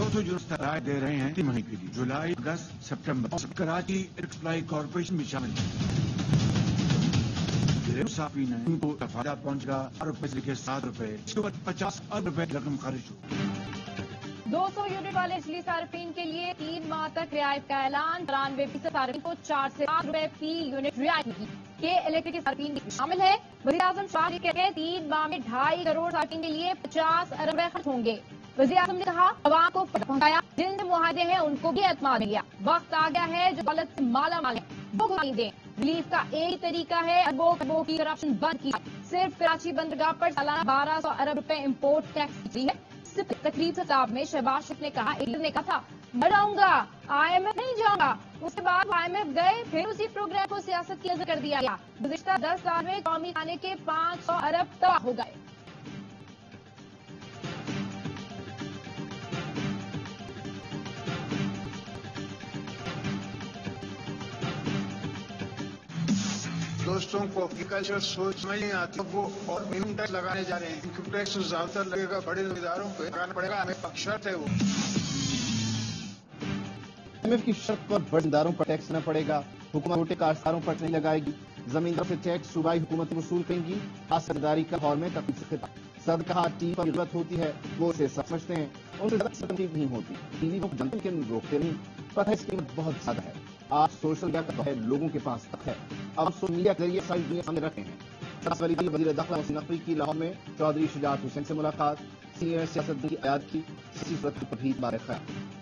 200 units رائے دے رہے ہیں 3 مہینے کے لیے، جولائی، اگست، سپٹمبر۔ کراچی سپلائی کارپوریشن بھی شامل ہے۔ صارفین ہیں، ان کو فائدہ پہنچ گا۔ روپے کے 7 روپے، اس کے اوپر 50 ارب روپے رقم خارج ہو۔ 200 یونٹ والے بجلی صارفین کے لیے 3 ماہ تک رعایت کا اعلان۔ 93% صارفین کو 4 سے 7 روپے فی یونٹ رعایت ہوگی۔ کے الیکٹرک کے صارفین بھی شامل ہے۔ وزیر اعظم شہباز شریف کہتے ہیں 3 ماہ میں 2.5 کروڑ صارفین کے لیے 50 ارب روپے خرچ ہوں گے۔ وزیر اعظم نے کہا عوام کو فائدہ پہنچایا، جن سے معاہدے ہیں ان کو بھی اعتماد لیا۔ وقت آ گیا ہے جو دولت سے مالا مال ہے وہ گھمائی دیں۔ ریلیف کا ایک ہی طریقہ ہے اربوں کی کرپشن بند کی۔ صرف کراچی بندرگاہ پر سالانہ 1200 ارب روپے امپورٹ ٹیکس کی ہے۔ تقریب سے خطاب میں شہباز شریف نے کہا ایک نے کہا تھا میں جاؤں گا IMF نہیں جاؤں گا، اس کے بعد IMF گئے، پھر اسی پروگرام کو سیاست کی نظر کر دیا گیا۔ گزشتہ 10 سال میں قومی کھانے کے 500 ارب تباہ ہو گئے۔ دوستوں کو ایگریکلچر سوچ سمجھ نہیں آتی، وہ اور منیمم ٹیکس لگانے جا رہے ہیں۔ انکم ٹیکس زیادہ تر لگے گا، بڑے اداروں کو لگانا پڑے گا، ہمیں شرط ہے وہ۔ IMF کی شرط پر بڑے اداروں پر ٹیکس نہ پڑے گا، حکومت چھوٹے کاشتکاروں پر نہیں لگائے گی، زمینداروں سے ٹیکس صوبائی حکومتیں وصول کریں گی۔ خاصداری کا ہال میں تقریب سے خطاب۔ صدر کہا ٹی وی پر غلط ہوتی ہے، وہ اسے سچ سمجھتے ہیں، ان سے زیادہ تنقید نہیں ہوتی، ٹی وی کو جنتے لیکن روکتے نہیں، پتہ ہے اس کی قیمت بہت زیادہ ہے۔ آج سوشل میڈیا کا ہے، لوگوں کے پاس تک ہے، اب سوشل میڈیا کے ذریعے ساری دنیا سامنے رکھتے ہیں۔ وزیر داخلہ محسن نقوی کی لاہور میں چودھری شجاعت حسین سے ملاقات، سینئر سیاستدان کی عیادت کی، سیاسی صورت پر بھی بار خیال۔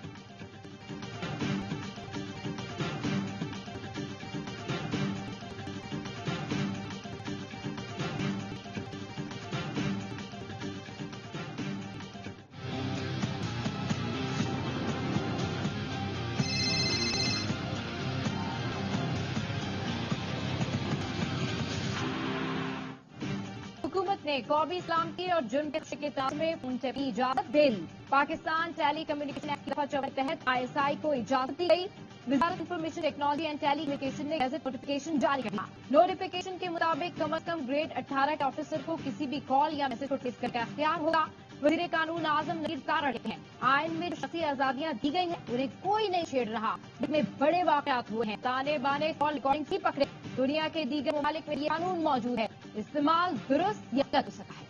حکومت نے قومی سلامتی اور جرم کے خدشے کے تعلق میں فون ٹیپ کی اجازت دے دی۔ پاکستان ٹیلی کمیونیکیشن ایکٹ دفعہ 54 کے تحت ISI کو اجازت دی گئی۔ وزارت information technology and telecommunication نے گیزٹ نوٹیفیکیشن جاری کر دیا۔ نوٹیفیکیشن کے مطابق کم از کم گریڈ 18 کے آفیسر کو کسی بھی کال یا میسج کو ٹریس کرنے کا اختیار ہوگا۔ وزیر قانون اعظم نذیر تارڑ کہتے ہیں آئین میں جو شخصی آزادیاں دی گئی ہیں انہیں کوئی نہیں چھیڑ رہا، جس میں بڑے واقعات ہوئے ہیں، تانے بانے کال ریکارڈنگ ہی پکڑے۔ دنیا کے دیگر ممالک میں یہ قانون موجود ہے، استعمال درست یا غلط ہو سکتا ہے۔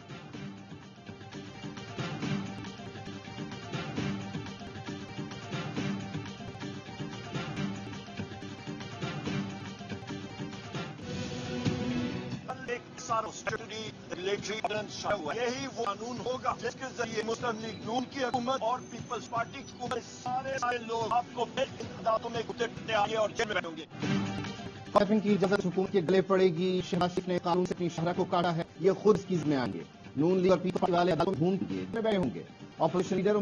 یہی وہ قانون ہوگا جس کے ذریعے مسلم لیگ نون کی حکومت اور پیپلز پارٹی کی حکومت سارے لوگ آپ کو امدادوں میں گھٹنے آئیں گے اور جیل میں رہیں گے۔ پائپنگ کی اجازت حکومت کے گلے پڑے گی، شہباز شریف نے قانون سے اپنی شرح کو کاٹا ہے، یہ خود اس کی میں آئیں گے۔ نون لیگ اور پیپلز پارٹی والے عدالتوں میں گھوم کے بیٹھے ہوں گے۔ اپوزیشن لیڈر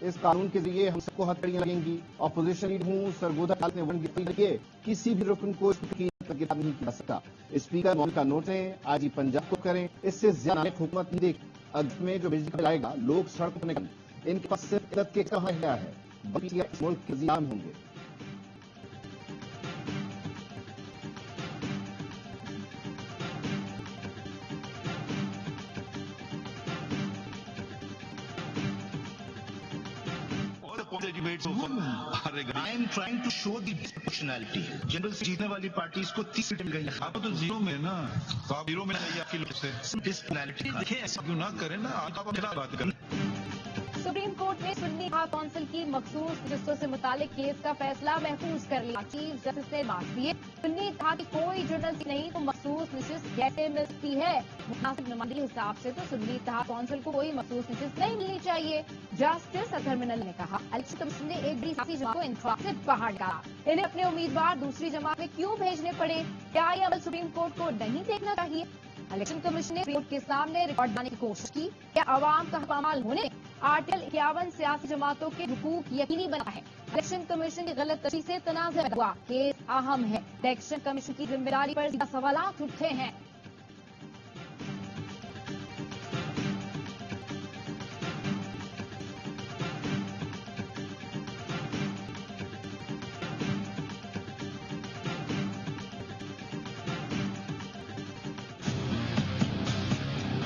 اس قانون کے ذریعے ہم سب کو ہتھکڑیاں لگیں گی۔ اپوزیشن لیڈر ہوں سرگودا عدالت میں ورن کے کسی بھی رکن کو گرفتار نہیں کیا سکتا۔ اسپیکر معاملے کا نوٹ لیں، آج ہی پنجاب کو کریں، اس سے زیادہ حکومت نہیں دیکھ۔ اگست میں جو بجلی بل آئے گا لوگ سڑکوں پر نکلیں، ان کے پاس صرف عدت کے کہاں ہے، بلکہ اس ملک کے زیام ہوں گے۔ I am trying to show the disproportionality. General سے جیتنے والی پارٹیز کو 30 سیٹیں مل گئی ہیں۔ آپ تو زیرو میں نا، تو آپ زیرو میں نہیں آپ کی لوگ سے ڈسپرشنالٹی دیکھیں ایسا کیوں نہ کریں نا، آپ خلاف بات کریں۔ سپریم کورٹ نے سنی ہائی کونسل کی مخصوص نشستوں سے متعلق کیس کا فیصلہ محفوظ کر لیا۔ چیف جسٹس نے بات کی ہے سنی کہا کہ کوئی جرنل نہیں تو مخصوص نشست کیسے مل سکتی ہے؟ مناسب نمائندگی کے حساب سے تو سنی اتحاد کونسل کو کوئی مخصوص نشست نہیں ملنی چاہیے۔ جسٹس اطہر منل نے کہا الیکشن کمیشن نے ایک بڑی سیاسی جماعت کو انتخاب سے باہر ڈالا، انہیں اپنے امیدوار دوسری جماعت میں کیوں بھیجنے پڑے؟ کیا یہ عمل سپریم کورٹ کو نہیں دیکھنا چاہیے؟ الیکشن کمیشن نے کورٹ کے سامنے ریکارڈ لانے کی کوشش کی، کیا عوام کا پامال ہونے آرٹیکل 51 سیاسی جماعتوں کے حقوق یقینی بنا ہے؟ الیکشن کمیشن کی غلط تشریح سے تنازع ہوا، کیس اہم ہے، الیکشن کمیشن کی ذمہ داری پر زیادہ سوالات اٹھتے ہیں۔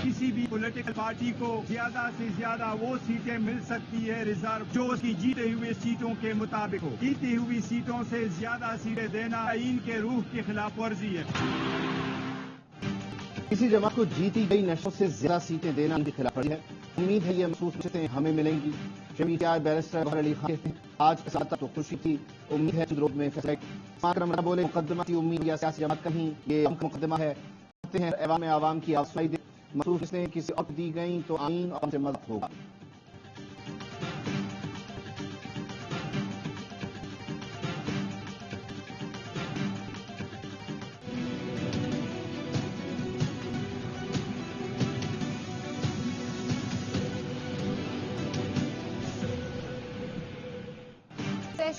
کسی بھی پولیٹیکل پارٹی کو زیادہ سے زیادہ وہ سیٹیں مل سکتی ہے ریزرو جو اس کی جیتے ہوئے سیٹوں کے مطابق ہو. جیتی ہوئی سیٹوں سے زیادہ سیٹیں دینا آئین کے روح کی خلاف ورزی ہے. کسی جماعت کو جیتی گئی نشستوں سے زیادہ سیٹیں دینا ان کی خلاف ورزی ہے. امید ہے یہ محسوس نشستیں ہمیں ملیں گی. شمیع بیرسٹر ظفر علی خان کہتے ہیں آج کے ساتھ تو خوشی تھی، امید ہے چند روز میں فیصلہ. اکرم رضا بولے مقدمہ کی امید یا سیاسی جماعت کہیں یہ مقدمہ ہے. کہتے ہیں عوام کی آواز سنائی دے. مخصوص نشستیں کسی اور دی گئیں تو آئین اور سے مذہب ہوگا.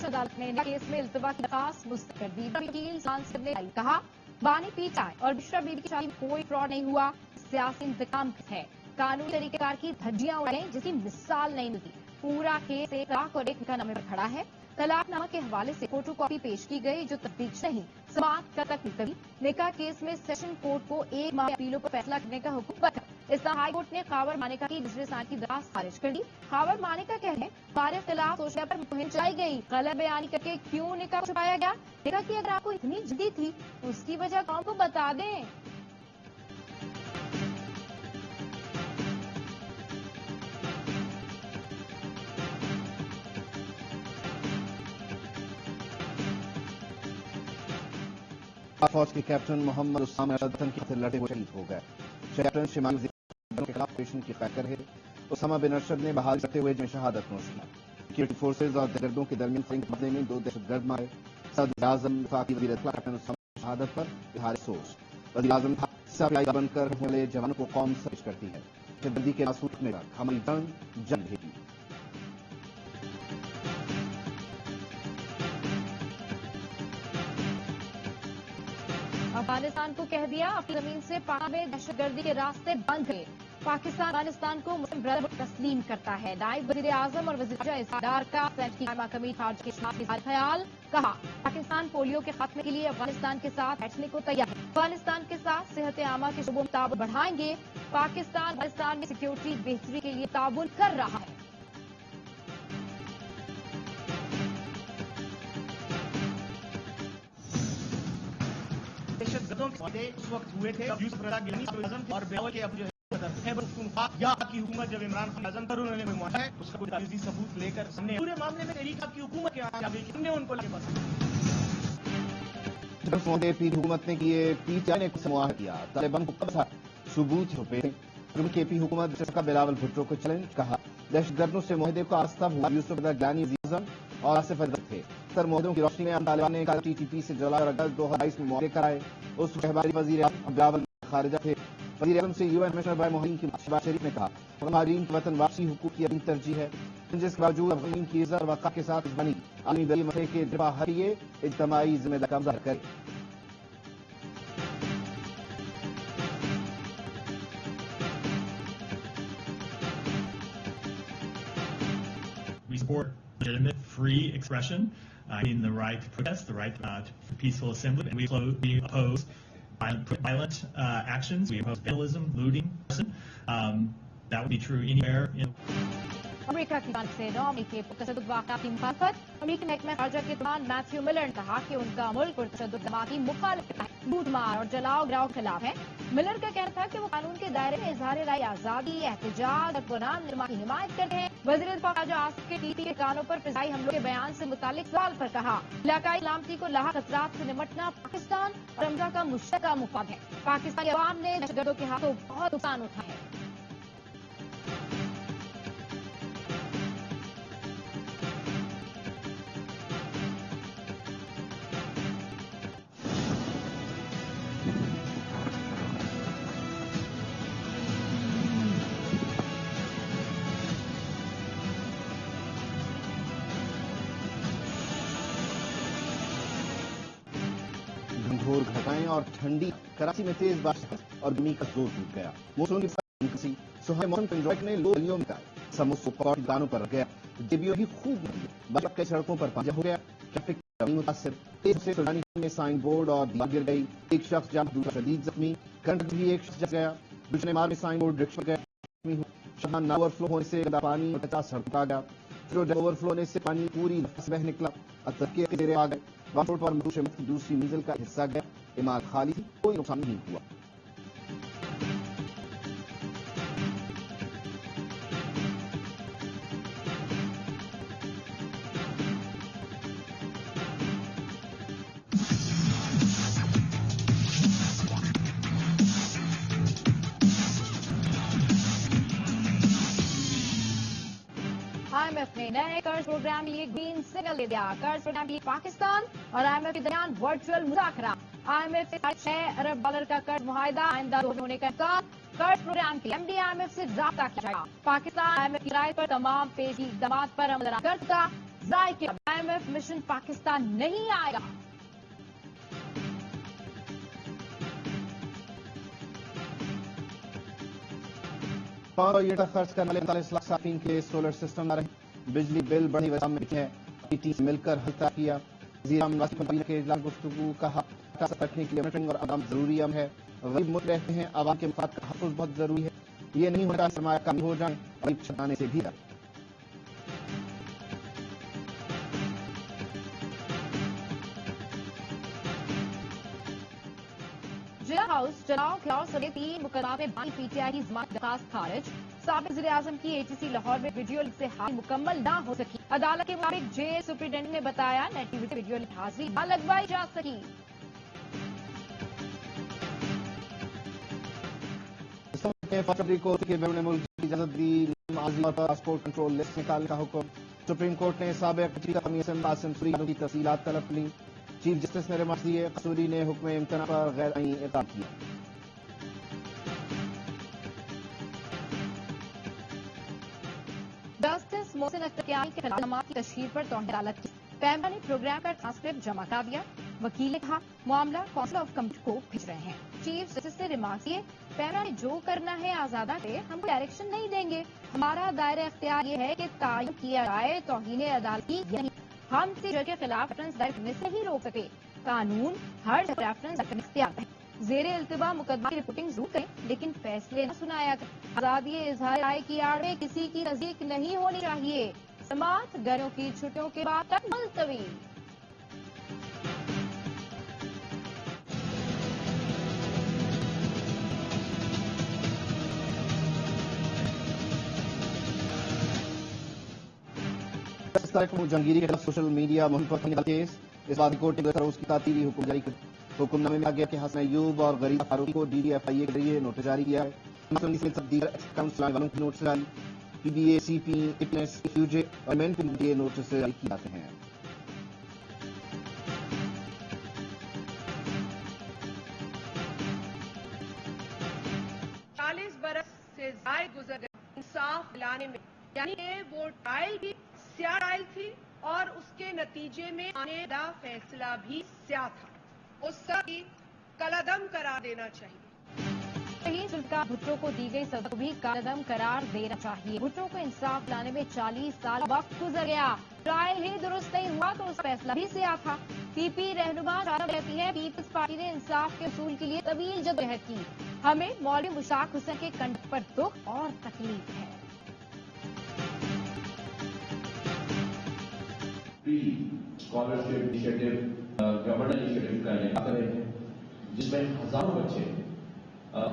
عدالت نے کیس میں التوا کی درخواست مسترد کر دی. وکیل سانسد نے کہا بانی پی چائے اور بشرا بی بی کی شادی میں کوئی فراڈ نہیں ہوا، سیاسی انتقام ہے. قانونی طریقہ کار کی دھجیاں اڑائیں جس کی مثال نہیں ملتی. پورا کیس ایک طلاق اور ایک نکاح نامے پر کھڑا ہے. طلاق نامہ کے حوالے سے فوٹو کاپی پیش کی گئی جو تصدیق نہیں. سماعت کا تک ملتوی. نکاح کیس میں سیشن کورٹ کو 1 ماہ اپیلوں پر فیصلہ کرنے کا حکم رکھا. اسلام ہائی کورٹ نے خاور مانیکا کی دوسرے سال کی درخواست خارج کر دی. خاور مانیکا کہتے ہیں ہمارے خلاف سوشل میڈیا پر مہم چلائی گئی، غلط بیانی کر کے کیوں نکاح چھپایا گیا. نکاح کی اگر آپ کو اتنی جدی تھی اس کی وجہ قوم کو بتا دیں. فوج کے کیپٹن محمد اسامہ ارشد کی لڑتے ہوئے شہید ہو گئے. کیپٹن شمالی وزیر کے خلاف آپریشن کی قید کر رہے اسامہ بن ارشد نے بحالی کرتے ہوئے جنگ شہادت نوش کی. سیکورٹی فورسز اور دہشت گردوں کے درمیان فائرنگ معاملے میں 2 دہشت گرد مارے. صدر اعظم وفاقی وزیر اطلاع کیپٹن اسامہ کی شہادت پر اظہار افسوس. وزیر اعظم سپاہی بن کر رہنے والے جوانوں کو قوم سرش کرتی ہے. دہشت گردی کے ناسور رکھنے تک ہماری جنگ رہے گی. افغانستان کو کہہ دیا اپنی زمین سے پاک میں دہشت گردی کے راستے بند کرے. پاکستان افغانستان کو مسلم برادرہڈ تسلیم کرتا ہے. نائب وزیر اعظم اور وزیر خارجہ اسحاق ڈار کا سینٹ کی قائمہ کمیٹی خارجہ کے خلاف اظہار خیال. کہا پاکستان پولیو کے خاتمے کے لیے افغانستان کے ساتھ بیٹھنے کو تیار ہے. افغانستان کے ساتھ صحت عامہ کے شعبوں میں تعاون بڑھائیں گے. پاکستان افغانستان میں سیکیورٹی بہتری کے لیے تعاون کر رہا ہے. دہشت گردوں کے معاہدے اس وقت ہوئے تھے جب یوسف رضا گیلانی اور بلاول کے اب جو ہے خیبر پختونخوا یا کی حکومت جب عمران خان اعظم پر انہوں نے کوئی معاہدہ ہے اس کا کوئی تاریخی ثبوت لے کر سامنے پورے معاملے میں تحریک کی حکومت کے ہم نے ان کو لے معاہدے پی حکومت نے کیے. پی ٹی آئی نے کچھ معاہدہ کیا. طالبان کو کب تھا ثبوت چھپے. کے پی حکومت کا بلاول بھٹو کو چیلنج. کہا دہشت گردوں سے معاہدے کو آستہ ہوا یوسف رضا گیلانی وزیر اعظم اور آصف علی تھے. سر معاہدوں کی روشنی میں طالبان نے ٹی ٹی پی سے جولائی اور اگست 2022 میں معاہدے کرائے. اس شہبازی وزیر اعظم بلاول خارجہ تھے. وزیر اعظم سے UN کمشنر برائے مہاجرین کی شہباز شریف نے کہا مہاجرین کی وطن واپسی حقوق کی اپنی ترجیح ہے. جس کے باوجود افغانین کی عزت اور وقار کے ساتھ بنی عالمی بری مسئلے کے دفاع ہر یہ اجتماعی ذمہ داری کا مظاہرہ کرے. We support legitimate, free expression, the right to protest, the right to peaceful assembly, and we oppose violent actions. We oppose vandalism, looting. That would be true anywhere in. امریکہ کی جانب سے 9 مئی کے پرتشدد واقعات کی مخالفت. امریکی محکمہ خارجہ کے دوران میتھیو ملر نے کہا کہ ان کا ملک پرتشدد جماعتی مخالفت ہے، لوٹ مار اور جلاؤ گراؤ کے خلاف ہے. ملر کا کہنا تھا کہ وہ قانون کے دائرے میں اظہار رائے آزادی، احتجاج اور قرآن نما کی حمایت کرتے ہیں. وزیر دفاع خارجہ آصف کے TT کے کانوں پر فضائی حملوں کے بیان سے متعلق سوال پر کہا علاقائی سلامتی کو لاحق خطرات سے نمٹنا پاکستان اور امریکہ کا مشترکہ مفاد ہے. پاکستانی عوام نے دہشت گردوں کے ہاتھوں بہت نقصان اٹھایا ہے. گھنگھور گھٹائیں اور ٹھنڈی. کراچی میں تیز بارش اور گرمی کا زور ٹوٹ گیا. موسم کی سہانے موسم پنجوائٹ نے لوگ گلیوں میں گائے. سموسوں پکوڑے دکانوں پر رکھ گیا. جیبیوں بھی خوب مری. بارش کئی سڑکوں پر پانی ہو گیا. ٹریفک متاثر. تیز سے سلانی میں سائن بورڈ اور دیوار گر گئی. ایک شخص جان دوسرا شدید زخمی. کنڈکٹر بھی ایک شخص جل گیا. دوسرے مار میں سائن بورڈ رکشہ گیا. شبان اوور فلو ہونے سے گندا پانی 50 سڑک آ گیا، جو اوور فلو ہونے سے پانی پوری سے بہ نکلا، ترقی کے زیر آ گئے، روڈ پر مدوش کی دوسری منزل کا حصہ گیا، عمارت خالی تھی، کوئی نقصان نہیں ہوا۔ IMF نے نئے قرض پروگرام کے لیے گرین سگنل دے دیا۔ قرض پروگرام کے لیے پاکستان اور IMF کے درمیان ورچوئل مذاکرہ۔ IMF سے $6 ارب کا قرض معاہدہ آئندہ ہونے کا امکان۔ قرض پروگرام کے MD IMF سے رابطہ کیا جائے گا۔ پاکستان IMF کی رائے پر تمام پیشگی اقدامات پر عمل درآمد قرض کا ذائقہ۔ IMF مشن پاکستان نہیں آئے گا۔ پاور یونٹ خرچ کرنے والے 45 لاکھ صارفین کے سولر سسٹم نہ رہے، بجلی بل بڑھنے وجہ میں ہے، ٹی سے مل کر حل طے کیا۔ وزیر اعظم نواز شریف کے اجلاس گفتگو کہا رکھنے کے لیے مانیٹرنگ اور عدم ضروری اہم ہے، غریب ملک رہتے ہیں، عوام کے مفاد کا تحفظ بہت ضروری ہے، یہ نہیں ہوتا سرمایہ کمی ہو جائیں، غریب چھٹانے سے بھی ڈر۔ ضلع ہاؤس چناؤ خلاف سمیت 3 مقدمات میں بانی PTI کی ضمانت درخواست خارج۔ سابق وزیر اعظم کی ATC لاہور میں ویڈیو لنک سے حاضری مکمل نہ ہو سکی۔ عدالت کے مطابق جیل سپرنٹینڈنٹ نے بتایا نیٹ ٹی وی سے ویڈیو لنک حاضری نہ لگوائی جا سکی۔ فیبرری کو کے بیرون ملک کی اجازت دی، عارضی طور پر پاسپورٹ کنٹرول لسٹ نکالنے کا حکم۔ سپریم کورٹ نے سابق چیف قومی اسمبلی قاسم سوری کی تفصیلات طلب لی، چیف جسٹس نے ریمارکس دیے، قصوری نے حکم امتناع پر غیر آئینی اقرار کیا۔ جسٹس محسن اختر کیانی کے خلاف الزامات کی تشہیر پر توہین عدالت کی۔ پیمرا نے پروگرام کا ٹرانسکرپٹ جمع کرا دیا، وکیل نے کہا معاملہ کونسل آف کمیٹی کو بھیج رہے ہیں۔ چیف جسٹس نے ریمارکس دیے، پیمرا نے جو کرنا ہے آزادہ ہے، ہم کو ڈائریکشن نہیں دیں گے، ہمارا دائرہ اختیار یہ ہے کہ تعین کیا جائے توہین عدالت کی، یعنی ہم سے جج کے خلاف ریفرنس دائر کرنے سے ہی روک سکے۔ قانون ہر جج ریفرنس دائر کرنے اختیار ہے، زیر التوا مقدمہ کی رپورٹنگ ضرور کریں لیکن فیصلے نہ سنایا کریں۔ آزادی اظہار رائے کی آڑ میں کسی کی تصدیق نہیں ہونی چاہیے۔ سماعت گرمیوں کی چھٹیوں کے بعد تک ملتوی۔ جہانگیری کے خلاف سوشل میڈیا مہم پر کیس، اس بات کورٹ نے اس کی تعطیلی حکم جاری کر حکم نامے میں آ گیا کہ حسن ایوب اور غریب فاروقی کو DDFIA کے ذریعے نوٹس جاری کیا ہے۔ اسمبلی سے دیگر اکاؤنٹ چلانے والوں کی نوٹس جاری، PBA CP فٹنس FUJ اور مین کو یہ نوٹس جاری کیے جاتے ہیں۔ 40 برس سے زائد گزر گئے انصاف دلانے میں، یعنی کہ وہ ٹرائل بھی سیاہ ٹرائل تھی اور اس کے نتیجے میں آنے والا فیصلہ بھی سیاہ تھا، اس سب کی کالعدم قرار دینا چاہیے۔ شہید ذوالفقار بھٹو کو دی گئی سزا کو بھی کالعدم قرار دینا چاہیے۔ بھٹو کو انصاف دلانے میں 40 سال وقت گزر گیا، ٹرائل ہی درست نہیں ہوا تو اس کا فیصلہ بھی سیاہ تھا۔ PP رہنما کہتی ہے پیپلز پارٹی نے انصاف کے حصول کے لیے طویل جدوجہد کی، ہمیں مولوی مشتاق حسین کے کنڈکٹ پر دکھ اور تکلیف ہے۔ اسکالرشپ انیشیٹو گورنمنٹ انیشیٹو کا انعقاد کرے ہیں جس میں ہزاروں بچے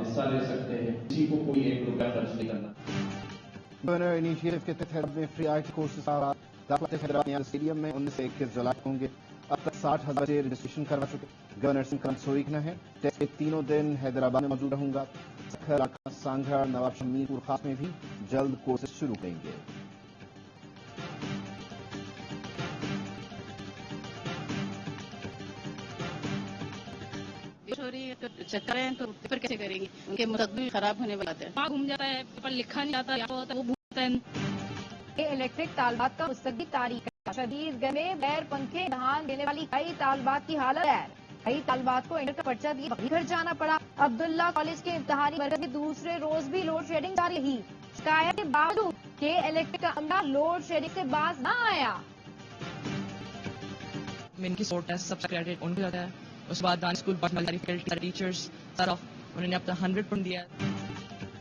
حصہ لے سکتے ہیں، کسی کو کوئی 1 روپیہ خرچ نہیں کرنا۔ گورنر انیشیٹو کے تحت حیدرآباد میں فری آرٹ کورسز داخلہ حیدرآباد اسٹیڈیم میں 19 سے 21 جولائی ہوں گے۔ اب تک 60,000 بچے رجسٹریشن کروا چکے۔ گورنر سنگھ کا منصوبہ لکھنا ہے ٹیسٹ کے تینوں دن حیدرآباد میں موجود رہوں گا۔ سکھر سانگھڑ نواب شمیر پور خاص میں بھی جلد کورسز شروع کریں گے۔ چیک کریں تو پیپر کیسے کریں گے، ان کے مستقبل خراب ہونے والا ہے، وہاں گھوم جاتا ہے، پیپر لکھا نہیں جاتا، یا ہوتا ہے وہ بھولتا ہے۔ الیکٹرک طالبات کا مستقبل تاریخ ہے، شدید گرمی میں بغیر پنکھے امتحان دینے والی کئی طالبات کی حالت ہے، کئی طالبات کو انٹر کا پرچہ دیے بغیر گھر جانا پڑا۔ عبداللہ کالج کے امتحانی مرکز میں دوسرے روز بھی لوڈ شیڈنگ جاری رہی، شکایت کے باوجود کہ الیکٹرک کا عملہ لوڈ شیڈنگ سے باز نہ آیا۔ ان کی سپورٹ ٹیسٹ سب سے کریڈٹ ان کو جاتا ہے، اس کے بعد دان اسکول ٹیچرز انہوں نے اپنا 100% دیا۔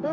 2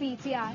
PTI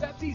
Pepsi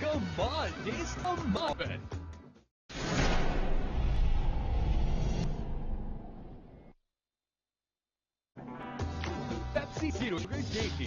Come on, taste the Marvin. Pepsi Zero Tasty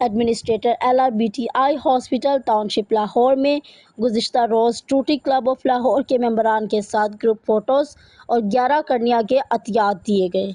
administrator LRBTI hospital township Lahore میں گزشتہ روز روٹری کلب آف لاہور کے ممبران کے ساتھ گروپ فوٹوز اور 11 کرنیا کے عطیات دیے گئے۔